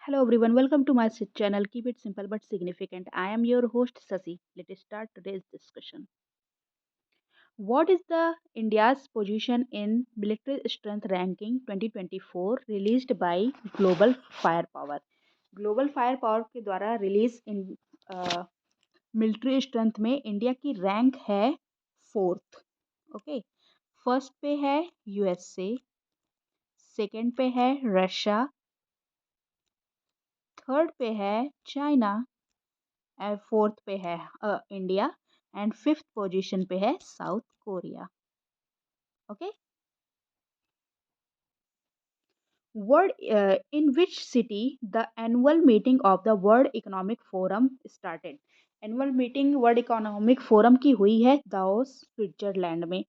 Hello everyone, welcome to my channel. Keep it simple but significant. I am your host Sasi. Let us start today's discussion. What is the India's position in military strength ranking 2024 released by Global Firepower? Global fire power के द्वारा release in military strength में India की rank है fourth. Okay, first पे है USA, second पे है Russia, third पे है चाइना, फोर्थ पे है इंडिया एंड फिफ्थ पोजीशन पे है south Korea. Okay, world in which city the annual meeting of the world economic forum started? Annual meeting world economic forum की हुई है दाओस स्विट्जरलैंड में।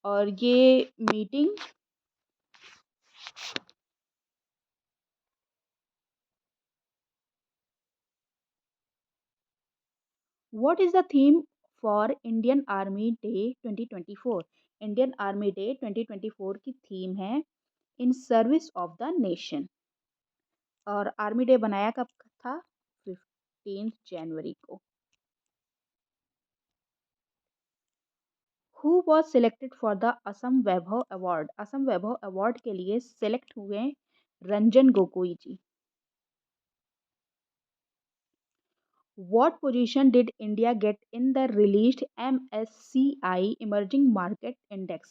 और ये meeting what is the theme for Indian army day 2024? Indian army day 2024 की theme है in service of the nation. और army day बनाया कब था? 15 जनवरी को। Who was selected for the Assam Vaibhav award? Assam Vaibhav award के लिए सिलेक्ट हुए रंजन गोगोई जी। What position did India get in the released MSCI Emerging Market Index?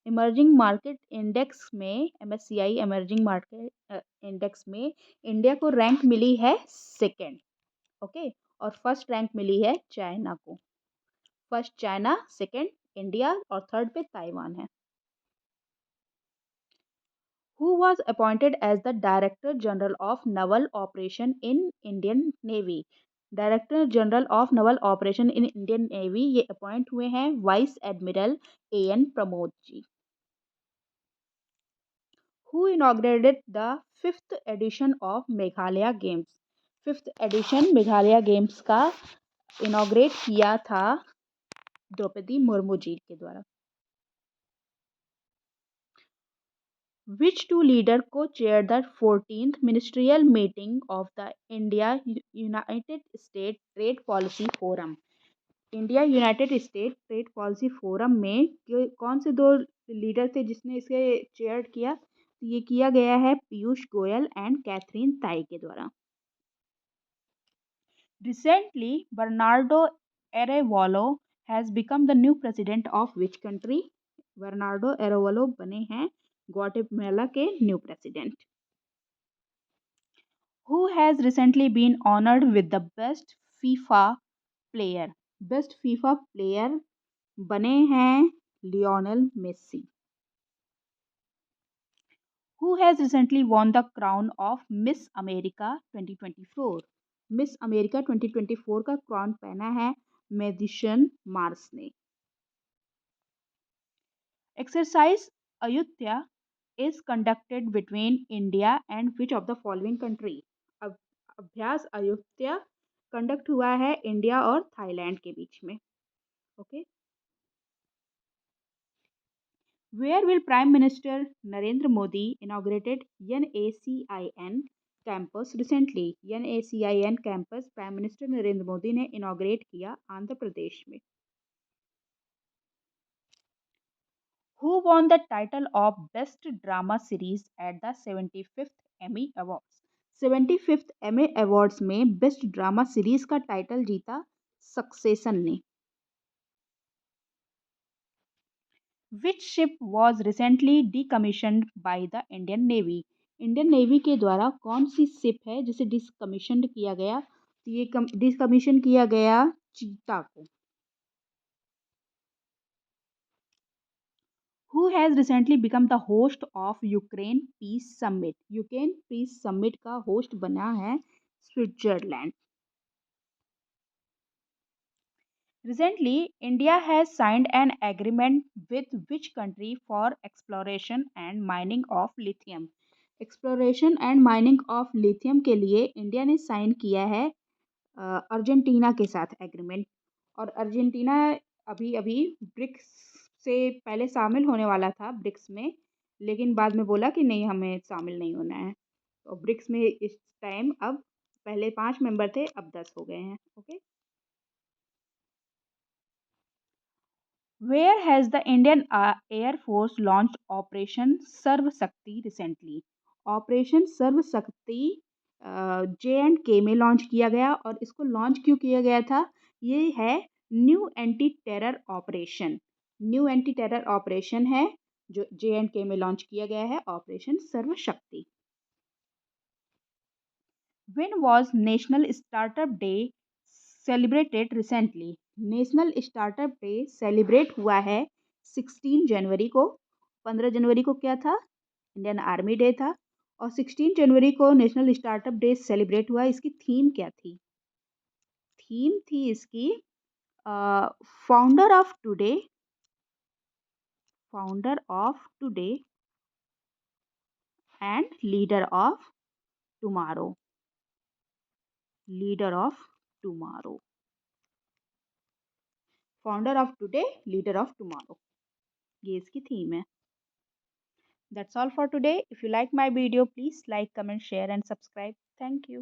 Emerging market index में MSCI emerging market index में India को रैंक मिली है second. Okay, और first rank मिली है China को। फर्स्ट चाइना, सेकेंड इंडिया और third पे Taiwan है। Who was appointed as the Director General of Naval Operation in Indian Navy? Director general of naval operation in Indian navy ये appoint हुए हैं vice admiral AN Pramod ji. Who inaugurated the fifth edition of Meghalaya games? Fifth edition Meghalaya games का inaugurate किया था द्रौपदी मुर्मू जी के द्वारा। Which two leaders co-chaired the 14th ministerial meeting of the India United States Trade Policy Forum? India United state trade policy forum में कौन से दो leader थे जिसने इसे चेयर किया? तो ये किया गया है Piyush Goyal and Catherine Tai के द्वारा। Recently Bernardo Arevalo has become the new president of which country? Bernardo Arevalo बने हैं ग्वाटेमाला के new president. Who has recently been honored with the best FIFA player? Best FIFA player बने हैं Lionel Messi. Who has recently won the crown of Miss America 2024? Miss America 2024 का Crohn पहना है medicine Mars ने। Exercise Ayutthaya is conducted between India and which of the following country? अभ्यास Ayutthaya conduct हुआ है India और Thailand के बीच में। Okay, Where will Prime Minister Narendra Modi inaugurated NACIN campus recently? NACIN campus Prime Minister Narendra Modi ने inaugurate किया आंध्र प्रदेश में। Who won the title of Best Drama Series at the 75th Emmy Awards? 75th Emmy Awards में best drama series का title जीता succession ने। Which ship was recently decommissioned by the Indian Navy? Indian navy के द्वारा कौन सी ship है जिसे डिसकमीशन किया गया? तो ये डिसकमीशन किया गया चीता को। Who has recently become the host of Ukraine Peace Summit? Ukraine peace summit का होस्ट बना है Switzerland. Recently, India has signed an agreement with which country for exploration and mining of lithium? Exploration and mining of lithium के लिए India ने sign किया है Argentina के साथ एग्रीमेंट। और अर्जेंटीना अभी अभी ब्रिक्स से पहले शामिल होने वाला था ब्रिक्स में, लेकिन बाद में बोला कि नहीं, हमें शामिल नहीं होना है। तो ब्रिक्स में इस टाइम अब पहले 5 मेंबर थे, अब 10 हो गए हैं। Okay. Where has the Indian Air Force launched Operation Sarv Shakti recently? Operation Sarv Shakti J&K में लॉन्च किया गया, और इसको लॉन्च क्यों किया गया था? ये है new anti terror operation. New anti terror operation है जो J&K में लॉन्च किया गया है, ऑपरेशन सर्व शक्ति। When was National Startup Day celebrated recently? National startup day celebrate हुआ है 16 जनवरी को। 15 जनवरी को क्या था? इंडियन आर्मी डे था। और 16 जनवरी को नेशनल स्टार्टअप डे सेलिब्रेट हुआ। इसकी थीम क्या थी? थीम थी इसकी founder of today, founder of today and leader of tomorrow, leader of tomorrow, founder of today, leader of tomorrow, ये इसकी थीम है। That's all for today. If you like my video, please like, comment, share and subscribe. Thank you.